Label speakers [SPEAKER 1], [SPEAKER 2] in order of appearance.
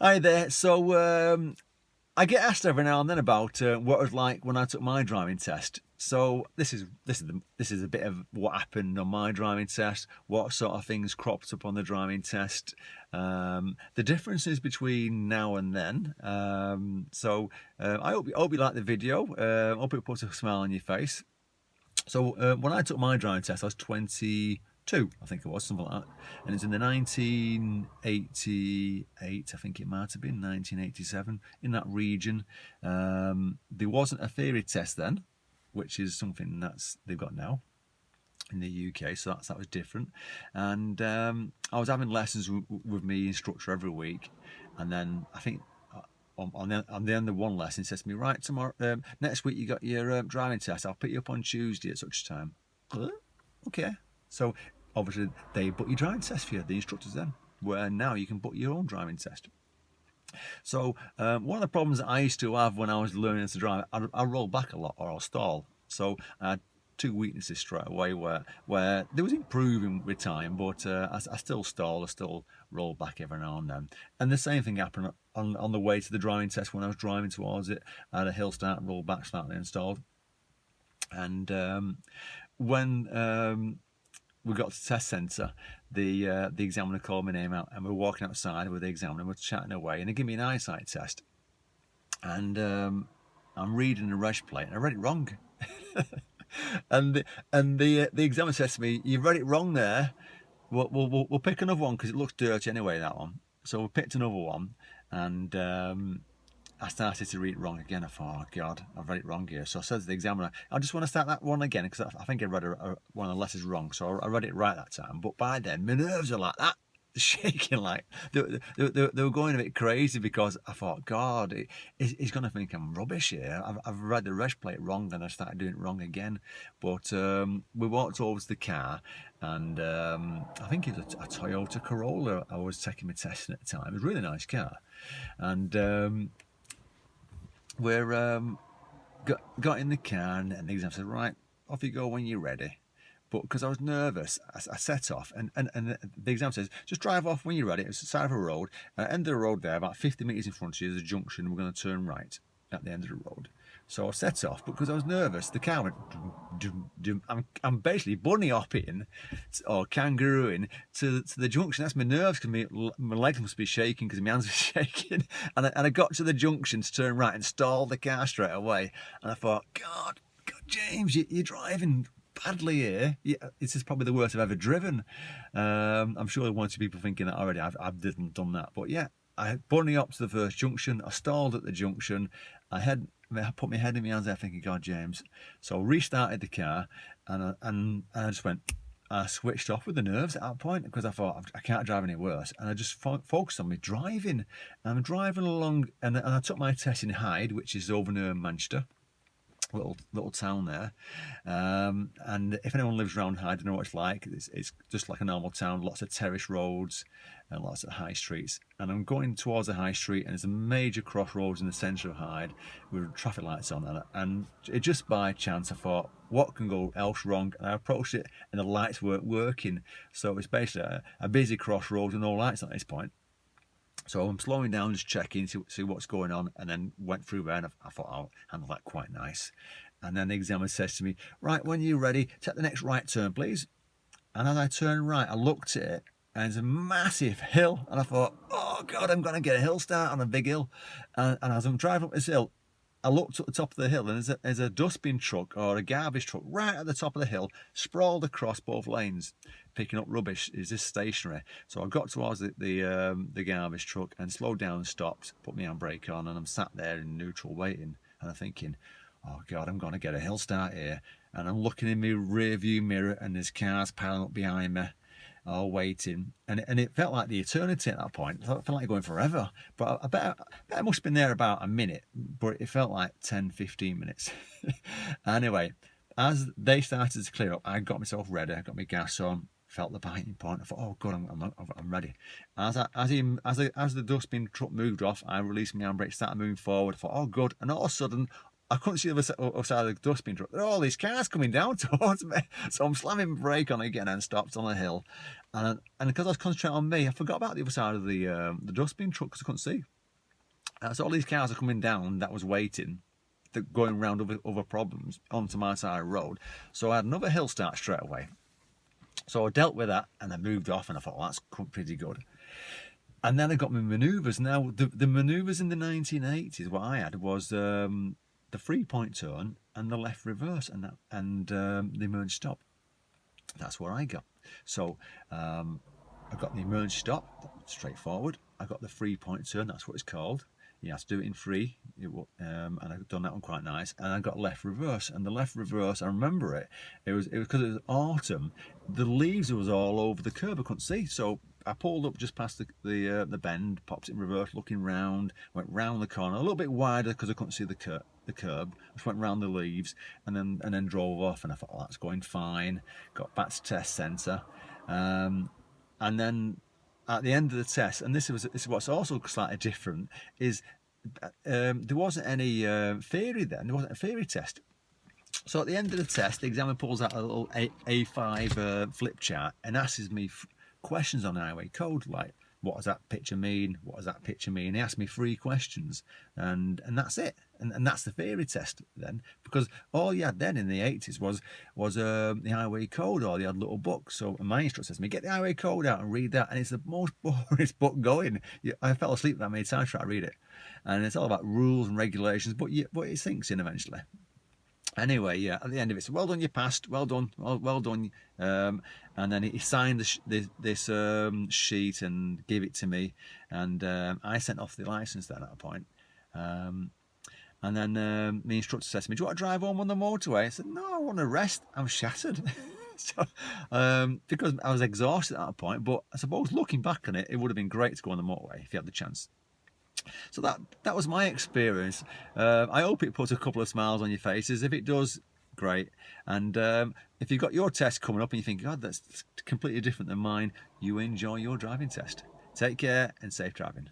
[SPEAKER 1] Hi there. I get asked every now and then about what it was like when I took my driving test. So this is a bit of what happened on my driving test. What sort of things cropped up on the driving test? The differences between now and then. I hope you like the video. Hope it puts a smile on your face. When I took my driving test, I was 22, I think it was, something like that. And it's in the 1988, I think it might have been, 1987, in that region. There wasn't a theory test then, which is something they've got now in the UK, so that was different. And I was having lessons with me instructor every week, and then I think on the end of one lesson, he says to me, right, tomorrow, next week you got your driving test. I'll pick you up on Tuesday at such a time. Okay. So obviously they book your driving test for you, the instructors then, where now you can book your own driving test. So one of the problems that I used to have when I was learning to drive, I roll back a lot or I'll stall. So I had two weaknesses straight away where there was improving with time, but I still stall, I still roll back every now and then. And the same thing happened on the way to the driving test when I was driving towards it. I had a hill start, roll back slightly and stalled. And when we got to the test centre, the examiner called my name out, and we were walking outside with the examiner, we're chatting away, and they give me an eyesight test. And I'm reading the reg plate, and I read it wrong. and the examiner says to me, "You've read it wrong there. We'll pick another one because it looks dirty anyway, that one." So we picked another one, and I started to read it wrong again. I thought, oh God, I've read it wrong here. So I said to the examiner, I just want to start that one again because I think I read one of the letters wrong. So I read it right that time. But by then, my nerves are like that, shaking, like they were going a bit crazy because I thought, God, he's going to think I'm rubbish here. I've read the reg plate wrong and I started doing it wrong again. But we walked over to the car, and I think it was a Toyota Corolla I was taking my test in at the time. It was a really nice car. And we're got in the car, and the examiner said, right, off you go when you're ready. But because I was nervous, I set off, and the examiner says, just drive off when you're ready. It's the side of a road, and at the end of the road there, about 50 metres in front of you, there's a junction, we're going to turn right at the end of the road. So I set off, but because I was nervous, the car went dum, dum, dum. I'm basically bunny hopping or kangarooing to the junction. That's my nerves, because my legs must be shaking because my hands are shaking. And I got to the junction to turn right and stalled the car straight away. And I thought, God James, you're driving badly here. Yeah, this is probably the worst I've ever driven. I'm sure one or two people thinking that already. I've done that, but yeah, I bunny up to the first junction. I stalled at the junction. I put my head in my hands there, thinking, God, James. So I restarted the car, and I just went. I switched off with the nerves at that point because I thought I can't drive any worse, and I just focused on me driving. And I'm driving along, and I took my test in Hyde, which is over near Manchester. Little town there, and if anyone lives around Hyde, I don't know what it's like. It's just like a normal town, lots of terrace roads and lots of high streets. And I'm going towards the high street, and there's a major crossroads in the centre of Hyde with traffic lights on, and it just by chance I thought, what can go else wrong? And I approached it, and the lights weren't working. So it's basically a busy crossroads with no lights at this point. So I'm slowing down, just checking, see what's going on, and then went through there, and I thought I'll handle that quite nice. And then the examiner says to me, right, when you're ready, take the next right turn, please. And as I turned right, I looked at it, and it's a massive hill, and I thought, oh God, I'm going to get a hill start on a big hill. And as I'm driving up this hill, I looked at the top of the hill, and there's a dustbin truck or a garbage truck right at the top of the hill, sprawled across both lanes, picking up rubbish. Is this stationary? So I got towards the garbage truck and slowed down and stopped, put my handbrake on, and I'm sat there in neutral waiting, and I'm thinking, oh God, I'm going to get a hill start here. And I'm looking in my rear view mirror, and there's cars piling up behind me, all waiting, and it felt like the eternity at that point. It felt like going forever, but I bet I must have been there about a minute, but it felt like 10-15 minutes. Anyway, as they started to clear up, I got myself ready, I got my gas on, felt the biting point. I thought, oh God, I'm ready. As the dustbin truck moved off, I released my handbrake, started moving forward. I thought, oh good, and all of a sudden, I couldn't see the other side of the dustbin truck. There are all these cars coming down towards me. So I'm slamming brake on again and stopped on a hill. And because I was concentrating on me, I forgot about the other side of the dustbin truck because I couldn't see. So all these cars are coming down that was waiting, going around other problems onto my side of the road. So I had another hill start straight away. So I dealt with that and I moved off and I thought, well, that's pretty good. And then I got my manoeuvres. Now, the manoeuvres in the 1980s, what I had was the 3-point turn and the left reverse and the emergency stop. That's what I got. So I got the emergency stop, straightforward. I got the 3-point turn, that's what it's called. You have to do it in 3, and I've done that one quite nice. And I got left reverse, and the left reverse, I remember it. It was because it was autumn. The leaves was all over the curb. I couldn't see, so I pulled up just past the bend, popped it in reverse, looking round, went round the corner, a little bit wider because I couldn't see the curb. Just went round the leaves, and then drove off. And I thought, oh, that's going fine. Got back to test centre, and then at the end of the test, and this is what's also slightly different, is there wasn't any theory then. There wasn't a theory test. So at the end of the test, the examiner pulls out a little A5 flip chart and asks me questions on highway code, like, what does that picture mean? What does that picture mean? He asked me 3 questions, and that's it. And that's the theory test then, because all you had then in the 80s was the highway code, or you had little books. So my instructor says to me, get the highway code out and read that, and it's the most boring book going. I fell asleep that many times trying to read it, and it's all about rules and regulations, but it sinks in eventually. Anyway, yeah, at the end of it, so well done, you passed, well done, well done. And then he signed this sheet and gave it to me, and I sent off the license then at a point. And then my instructor said to me, do you want to drive home on the motorway? I said, no, I want to rest, I'm shattered. So, because I was exhausted at that point, but I suppose looking back on it, it would have been great to go on the motorway if you had the chance. So that was my experience. I hope it puts a couple of smiles on your faces. If it does, great. And if you've got your test coming up and you think, God, that's completely different than mine, you enjoy your driving test. Take care and safe driving.